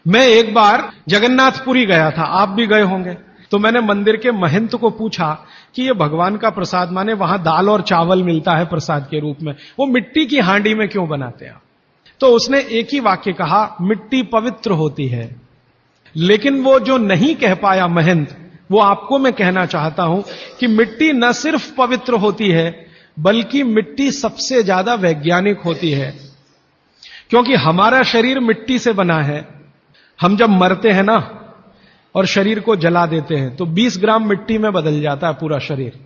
मैं एक बार जगन्नाथपुरी गया था, आप भी गए होंगे। तो मैंने मंदिर के महंत को पूछा कि ये भगवान का प्रसाद, माने वहां दाल और चावल मिलता है प्रसाद के रूप में, वो मिट्टी की हांडी में क्यों बनाते हैं? तो उसने एक ही वाक्य कहा, मिट्टी पवित्र होती है। लेकिन वो जो नहीं कह पाया महंत, वो आपको मैं कहना चाहता हूं कि मिट्टी न सिर्फ पवित्र होती है, बल्कि मिट्टी सबसे ज्यादा वैज्ञानिक होती है। क्योंकि हमारा शरीर मिट्टी से बना है। हम जब मरते हैं ना और शरीर को जला देते हैं तो 20 ग्राम मिट्टी में बदल जाता है पूरा शरीर।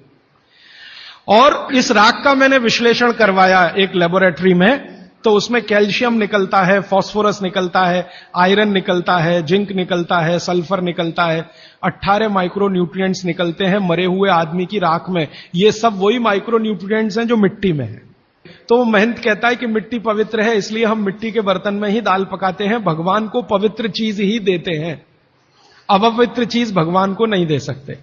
और इस राख का मैंने विश्लेषण करवाया एक लेबोरेटरी में, तो उसमें कैल्शियम निकलता है, फास्फोरस निकलता है, आयरन निकलता है, जिंक निकलता है, सल्फर निकलता है, 18 माइक्रो न्यूट्रिएंट्स निकलते हैं मरे हुए आदमी की राख में। ये सब वही माइक्रो न्यूट्रिएंट्स हैं जो मिट्टी में है। तो वो महंत कहता है कि मिट्टी पवित्र है, इसलिए हम मिट्टी के बर्तन में ही दाल पकाते हैं, भगवान को पवित्र चीज ही देते हैं, अपवित्र चीज भगवान को नहीं दे सकते।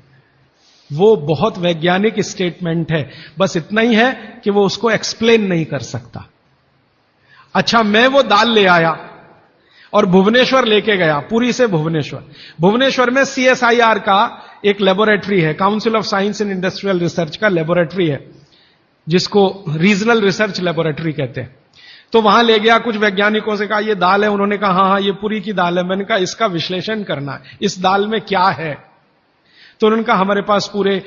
वो बहुत वैज्ञानिक स्टेटमेंट है, बस इतना ही है कि वो उसको एक्सप्लेन नहीं कर सकता। अच्छा, मैं वो दाल ले आया और भुवनेश्वर लेके गया, पुरी से भुवनेश्वर। भुवनेश्वर में CSIR का एक लेबोरेटरी है, council of science and industrial research का लेबोरेटरी है, जिसको रीजनल रिसर्च लेबोरेटरी कहते हैं। तो वहां ले गया, कुछ वैज्ञानिकों से कहा ये दाल है, उन्होंने कहा हाँ ये पुरी की दाल है। मैंने कहा इसका विश्लेषण करना है, इस दाल में क्या है? तो उन्होंने कहा हमारे पास पूरे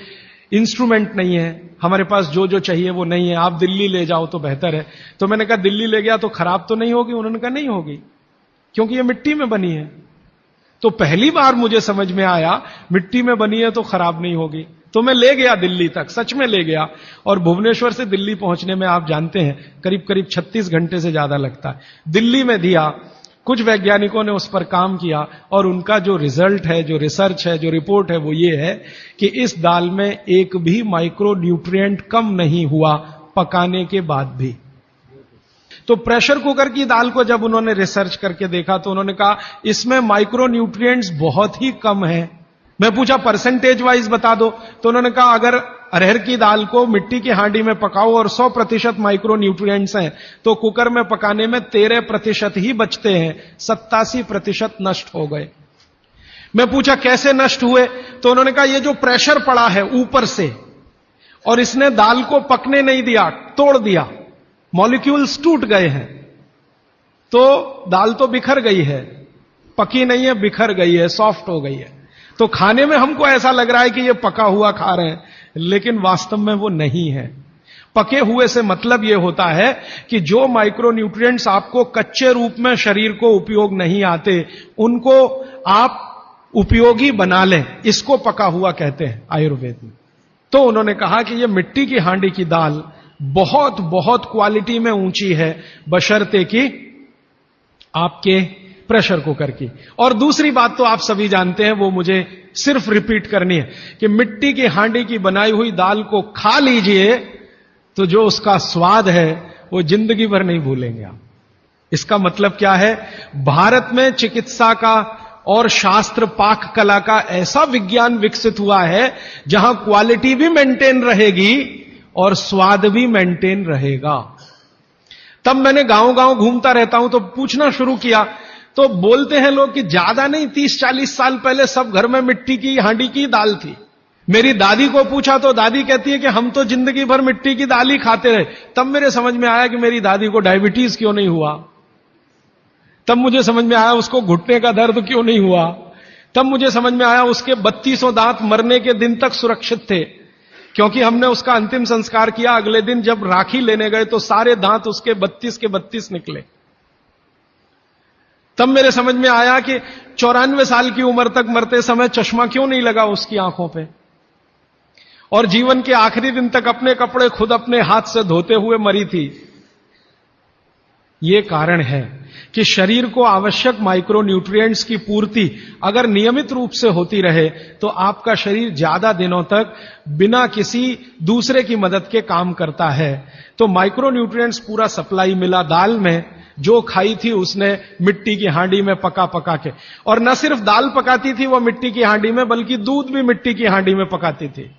इंस्ट्रूमेंट नहीं है, हमारे पास जो जो चाहिए वो नहीं है, आप दिल्ली ले जाओ तो बेहतर है। तो मैंने कहा दिल्ली ले गया तो खराब तो नहीं होगी? उन्होंने कहा नहीं होगी, क्योंकि ये मिट्टी में बनी है। तो पहली बार मुझे समझ में आया मिट्टी में बनी है तो खराब नहीं होगी। तो मैं ले गया दिल्ली तक, सच में ले गया। और भुवनेश्वर से दिल्ली पहुंचने में आप जानते हैं करीब करीब 36 घंटे से ज्यादा लगता है। दिल्ली में दिया, कुछ वैज्ञानिकों ने उस पर काम किया और उनका जो रिजल्ट है, जो रिसर्च है, जो रिपोर्ट है, वो ये है कि इस दाल में एक भी माइक्रो न्यूट्रिएंट कम नहीं हुआ पकाने के बाद भी। तो प्रेशर कुकर की दाल को जब उन्होंने रिसर्च करके देखा तो उन्होंने कहा इसमें माइक्रो न्यूट्रिएंट्स बहुत ही कम है। मैं पूछा परसेंटेज वाइज बता दो, तो उन्होंने कहा अगर अरहर की दाल को मिट्टी की हांडी में पकाओ और 100% माइक्रो न्यूट्रिएंट्स हैं तो कुकर में पकाने में 13% ही बचते हैं, 87% नष्ट हो गए। मैं पूछा कैसे नष्ट हुए? तो उन्होंने कहा ये जो प्रेशर पड़ा है ऊपर से और इसने दाल को पकने नहीं दिया, तोड़ दिया, मॉलिक्यूल्स टूट गए हैं, तो दाल तो बिखर गई है, पकी नहीं है, बिखर गई है, सॉफ्ट हो गई है। तो खाने में हमको ऐसा लग रहा है कि ये पका हुआ खा रहे हैं, लेकिन वास्तव में वो नहीं है। पके हुए से मतलब यह होता है कि जो माइक्रो न्यूट्रिएंट्स आपको कच्चे रूप में शरीर को उपयोग नहीं आते, उनको आप उपयोगी बना लें, इसको पका हुआ कहते हैं आयुर्वेद में। तो उन्होंने कहा कि ये मिट्टी की हांडी की दाल बहुत बहुत क्वालिटी में ऊंची है, बशर्ते कि आपके प्रेशर कुकर की। और दूसरी बात तो आप सभी जानते हैं, वो मुझे सिर्फ रिपीट करनी है कि मिट्टी की हांडी की बनाई हुई दाल को खा लीजिए तो जो उसका स्वाद है वो जिंदगी भर नहीं भूलेंगे आप। इसका मतलब क्या है? भारत में चिकित्सा का और शास्त्र पाक कला का ऐसा विज्ञान विकसित हुआ है जहां क्वालिटी भी मेंटेन रहेगी और स्वाद भी मेंटेन रहेगा। तब मैंने गांव गांव घूमता रहता हूं तो पूछना शुरू किया, तो बोलते हैं लोग कि ज्यादा नहीं, 30-40 साल पहले सब घर में मिट्टी की हांडी की दाल थी। मेरी दादी को पूछा तो दादी कहती है कि हम तो जिंदगी भर मिट्टी की दाल ही खाते रहे। तब मेरे समझ में आया कि मेरी दादी को डायबिटीज क्यों नहीं हुआ। तब मुझे समझ में आया उसको घुटने का दर्द क्यों नहीं हुआ। तब मुझे समझ में आया उसके 32 दांत मरने के दिन तक सुरक्षित थे, क्योंकि हमने उसका अंतिम संस्कार किया। अगले दिन जब राखी लेने गए तो सारे दांत उसके 32 के 32 निकले। तब मेरे समझ में आया कि 94 साल की उम्र तक मरते समय चश्मा क्यों नहीं लगा उसकी आंखों पे, और जीवन के आखिरी दिन तक अपने कपड़े खुद अपने हाथ से धोते हुए मरी थी। यह कारण है कि शरीर को आवश्यक माइक्रो न्यूट्रिएंट्स की पूर्ति अगर नियमित रूप से होती रहे तो आपका शरीर ज्यादा दिनों तक बिना किसी दूसरे की मदद के काम करता है। तो माइक्रो न्यूट्रिएंट्स पूरा सप्लाई मिला दाल में, जो खाई थी उसने मिट्टी की हांडी में पका पका के। और न सिर्फ दाल पकाती थी वो मिट्टी की हांडी में, बल्कि दूध भी मिट्टी की हांडी में पकाती थी।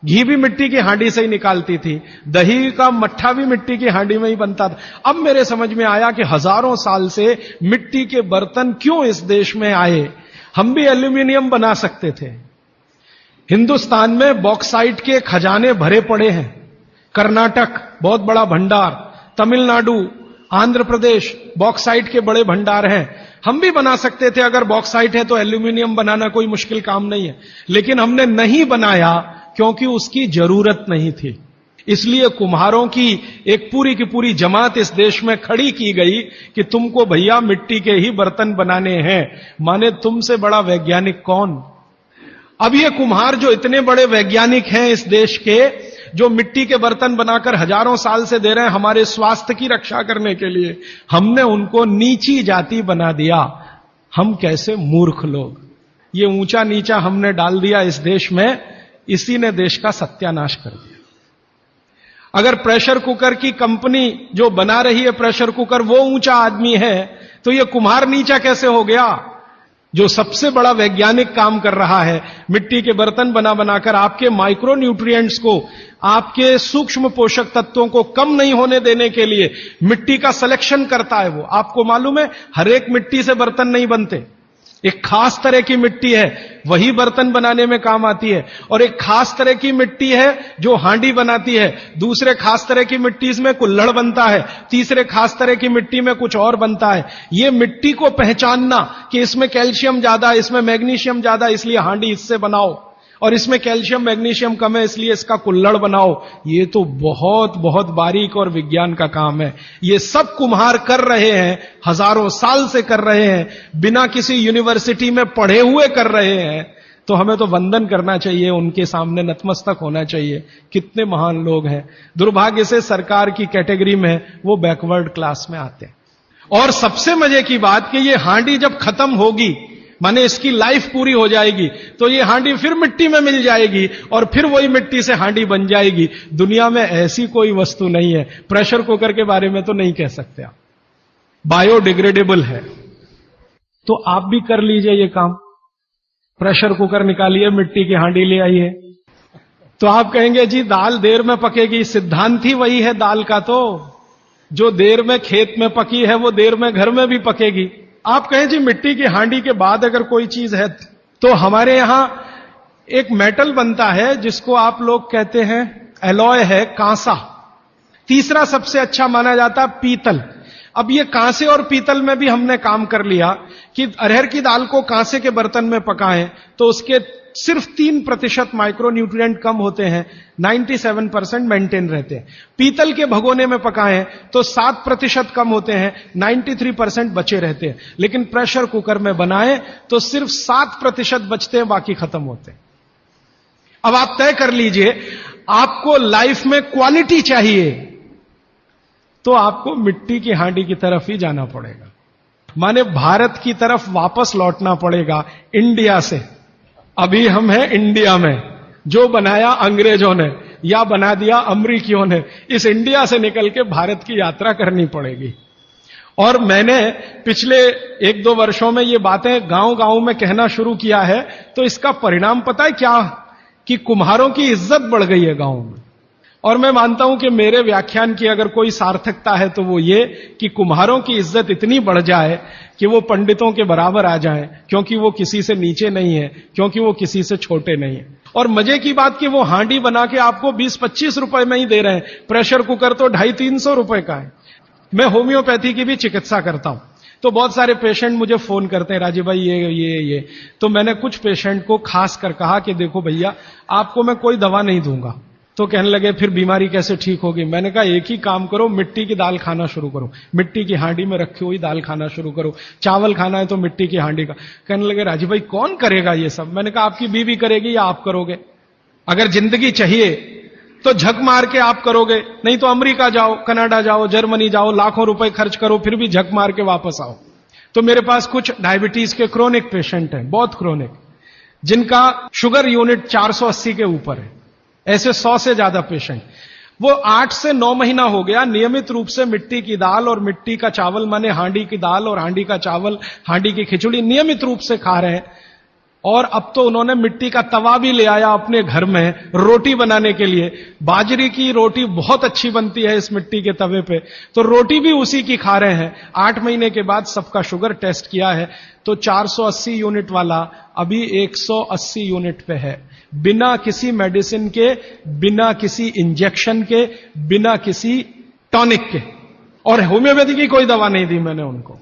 घी भी मिट्टी की हांडी से ही निकालती थी, दही का मट्ठा भी मिट्टी की हांडी में ही बनता था। अब मेरे समझ में आया कि हजारों साल से मिट्टी के बर्तन क्यों इस देश में आए। हम भी एल्यूमिनियम बना सकते थे। हिंदुस्तान में बॉक्साइट के खजाने भरे पड़े हैं। कर्नाटक बहुत बड़ा भंडार, तमिलनाडु, आंध्र प्रदेश बॉक्साइट के बड़े भंडार हैं। हम भी बना सकते थे, अगर बॉक्साइट है तो एल्यूमिनियम बनाना कोई मुश्किल काम नहीं है। लेकिन हमने नहीं बनाया क्योंकि उसकी जरूरत नहीं थी। इसलिए कुम्हारों की एक पूरी की पूरी जमात इस देश में खड़ी की गई कि तुमको भैया मिट्टी के ही बर्तन बनाने हैं। माने तुमसे बड़ा वैज्ञानिक कौन। अब ये कुम्हार जो इतने बड़े वैज्ञानिक हैं इस देश के, जो मिट्टी के बर्तन बनाकर हजारों साल से दे रहे हैं हमारे स्वास्थ्य की रक्षा करने के लिए, हमने उनको नीची जाति बना दिया। हम कैसे मूर्ख लोग, ये ऊंचा नीचा हमने डाल दिया इस देश में, इसी ने देश का सत्यानाश कर दिया। अगर प्रेशर कुकर की कंपनी जो बना रही है प्रेशर कुकर वो ऊंचा आदमी है, तो ये कुम्हार नीचा कैसे हो गया। जो सबसे बड़ा वैज्ञानिक काम कर रहा है, मिट्टी के बर्तन बना बनाकर आपके माइक्रो न्यूट्रिएंट्स को, आपके सूक्ष्म पोषक तत्वों को कम नहीं होने देने के लिए मिट्टी का सिलेक्शन करता है वो। आपको मालूम है हर एक मिट्टी से बर्तन नहीं बनते। एक खास तरह की मिट्टी है वही बर्तन बनाने में काम आती है, और एक खास तरह की मिट्टी है जो हांडी बनाती है, दूसरे खास तरह की मिट्टी में कुल्हड़ बनता है, तीसरे खास तरह की मिट्टी में कुछ और बनता है। ये मिट्टी को पहचानना कि इसमें कैल्शियम ज्यादा, इसमें मैग्नीशियम ज्यादा, इसलिए हांडी इससे बनाओ, और इसमें कैल्शियम मैग्नीशियम कम है इसलिए इसका कुल्हड़ बनाओ, ये तो बहुत बहुत बारीक और विज्ञान का काम है। ये सब कुम्हार कर रहे हैं, हजारों साल से कर रहे हैं, बिना किसी यूनिवर्सिटी में पढ़े हुए कर रहे हैं। तो हमें तो वंदन करना चाहिए, उनके सामने नतमस्तक होना चाहिए। कितने महान लोग हैं। दुर्भाग्य से सरकार की कैटेगरी में वो बैकवर्ड क्लास में आते हैं। और सबसे मजे की बात कि ये हांडी जब खत्म होगी, माने इसकी लाइफ पूरी हो जाएगी, तो ये हांडी फिर मिट्टी में मिल जाएगी और फिर वही मिट्टी से हांडी बन जाएगी। दुनिया में ऐसी कोई वस्तु नहीं है। प्रेशर कुकर के बारे में तो नहीं कह सकते आप, बायोडिग्रेडेबल है। तो आप भी कर लीजिए ये काम, प्रेशर कुकर निकालिए, मिट्टी की हांडी ले आइए। तो आप कहेंगे जी दाल देर में पकेगी, सिद्धांत ही वही है दाल का, तो जो देर में खेत में पकी है वो देर में घर में भी पकेगी। आप कहें जी मिट्टी की हांडी के बाद अगर कोई चीज है, तो हमारे यहां एक मेटल बनता है जिसको आप लोग कहते हैं एलॉय है, कांसा। तीसरा सबसे अच्छा माना जाता है पीतल। अब ये कांसे और पीतल में भी हमने काम कर लिया कि अरहर की दाल को कांसे के बर्तन में पकाएं तो उसके सिर्फ 3% माइक्रो न्यूट्रिएंट कम होते हैं, 97% मेंटेन रहते हैं। पीतल के भगोने में पकाएं तो 7% कम होते हैं, 93% बचे रहते हैं। लेकिन प्रेशर कुकर में बनाएं तो सिर्फ 7% बचते हैं, बाकी खत्म होते हैं। अब आप तय कर लीजिए, आपको लाइफ में क्वालिटी चाहिए तो आपको मिट्टी की हांडी की तरफ ही जाना पड़ेगा, माने भारत की तरफ वापस लौटना पड़ेगा, इंडिया से। अभी हम हैं इंडिया में, जो बनाया अंग्रेजों ने या बना दिया अमरीकियों ने, इस इंडिया से निकल के भारत की यात्रा करनी पड़ेगी। और मैंने पिछले 1-2 वर्षों में ये बातें गांव गांव में कहना शुरू किया है, तो इसका परिणाम पता है क्या, कि कुम्हारों की इज्जत बढ़ गई है गांव में। और मैं मानता हूं कि मेरे व्याख्यान की अगर कोई सार्थकता है तो वो ये कि कुम्हारों की इज्जत इतनी बढ़ जाए कि वो पंडितों के बराबर आ जाएं, क्योंकि वो किसी से नीचे नहीं है, क्योंकि वो किसी से छोटे नहीं है। और मजे की बात कि वो हांडी बना के आपको 20-25 रुपए में ही दे रहे हैं, प्रेशर कुकर तो 250-300 रुपए का है। मैं होम्योपैथी की भी चिकित्सा करता हूं, तो बहुत सारे पेशेंट मुझे फोन करते हैं, राजीव भाई ये। तो मैंने कुछ पेशेंट को खास कर कहा कि देखो भैया, आपको मैं कोई दवा नहीं दूंगा। तो कहने लगे फिर बीमारी कैसे ठीक होगी। मैंने कहा एक ही काम करो, मिट्टी की दाल खाना शुरू करो, मिट्टी की हांडी में रखी हुई दाल खाना शुरू करो। चावल खाना है तो मिट्टी की हांडी का। कहने लगे राजीव भाई कौन करेगा ये सब। मैंने कहा आपकी बीवी करेगी या आप करोगे। अगर जिंदगी चाहिए तो झक मार के आप करोगे, नहीं तो अमेरिका जाओ, कनाडा जाओ, जर्मनी जाओ, लाखों रुपए खर्च करो, फिर भी झक मार के वापस आओ। तो मेरे पास कुछ डायबिटीज के क्रोनिक पेशेंट हैं, बहुत क्रोनिक, जिनका शुगर यूनिट 480 के ऊपर है। ऐसे 100 से ज्यादा पेशेंट, वो 8 से 9 महीना हो गया नियमित रूप से मिट्टी की दाल और मिट्टी का चावल, माने हांडी की दाल और हांडी का चावल, हांडी की खिचड़ी नियमित रूप से खा रहे हैं। और अब तो उन्होंने मिट्टी का तवा भी ले आया अपने घर में रोटी बनाने के लिए। बाजरे की रोटी बहुत अच्छी बनती है इस मिट्टी के तवे पे, तो रोटी भी उसी की खा रहे हैं। 8 महीने के बाद सबका शुगर टेस्ट किया है तो 480 यूनिट वाला अभी 180 यूनिट पे है, बिना किसी मेडिसिन के, बिना किसी इंजेक्शन के, बिना किसी टॉनिक के। और होम्योपैथी की कोई दवा नहीं दी मैंने उनको।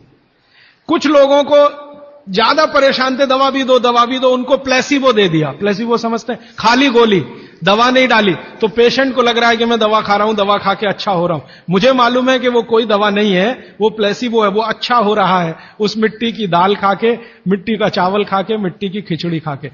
कुछ लोगों को ज्यादा परेशान थे, दवा भी दो दवा भी दो, उनको प्लेसिबो दे दिया। प्लेसिबो समझते हैं, खाली गोली, दवा नहीं डाली। तो पेशेंट को लग रहा है कि मैं दवा खा रहा हूं, दवा खा के अच्छा हो रहा हूं। मुझे मालूम है कि वो कोई दवा नहीं है, वो प्लेसिबो है, वो अच्छा हो रहा है उस मिट्टी की दाल खा के, मिट्टी का चावल खा के, मिट्टी की खिचड़ी खा के।